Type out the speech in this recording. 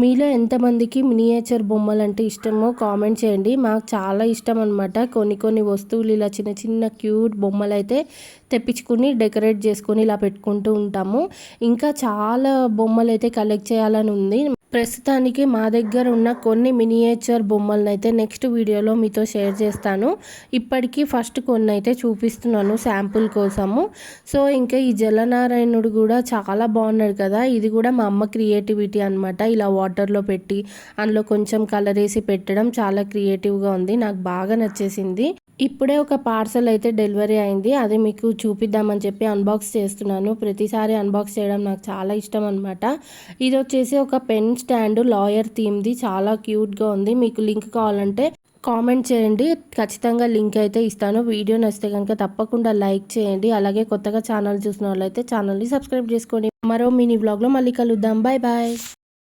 మీలో ఎంతమందికి మినియేచర్ బొమ్మలంటే ఇష్టమో కామెంట్ చేయండి. మాకు చాలా ఇష్టం అనమాట. కొన్ని వస్తువులు ఇలా చిన్న చిన్న క్యూట్ బొమ్మలైతే తెప్పించుకుని డెకరేట్ చేసుకొని ఇలా పెట్టుకుంటూ ఉంటాము. ఇంకా చాలా బొమ్మలైతే కలెక్ట్ చేయాలని ఉంది. ప్రస్తుతానికి మా దగ్గర ఉన్న కొన్ని మినియేచర్ బొమ్మలనైతే నెక్స్ట్ వీడియోలో మీతో షేర్ చేస్తాను. ఇప్పటికీ ఫస్ట్ కొన్ని అయితే చూపిస్తున్నాను శాంపుల్ కోసము. సో ఇంకా ఈ జలనారాయణుడు కూడా చాలా బాగున్నాడు కదా. ఇది కూడా మా అమ్మ క్రియేటివిటీ అనమాట. ఇలా వాటర్లో పెట్టి అందులో కొంచెం కలర్ వేసి పెట్టడం చాలా క్రియేటివ్గా ఉంది. నాకు బాగా నచ్చేసింది. ఇప్పుడే ఒక పార్సల్ అయితే డెలివరీ అయింది. అది మీకు చూపిద్దామని చెప్పి అన్బాక్స్ చేస్తున్నాను. ప్రతిసారి అన్బాక్స్ చేయడం నాకు చాలా ఇష్టం అనమాట. ఇది వచ్చేసి ఒక పెన్ స్టాండ్ లాయర్ థీమ్ది, చాలా క్యూట్గా ఉంది. మీకు లింక్ కావాలంటే కామెంట్ చేయండి, ఖచ్చితంగా లింక్ అయితే ఇస్తాను. వీడియో నచ్చితే కనుక తప్పకుండా లైక్ చేయండి. అలాగే కొత్తగా ఛానల్ చూసిన వాళ్ళైతే ఛానల్ని సబ్స్క్రైబ్ చేసుకోండి. మరో మినీ వ్లాగ్లో మళ్ళీ కలుద్దాం. Bye bye.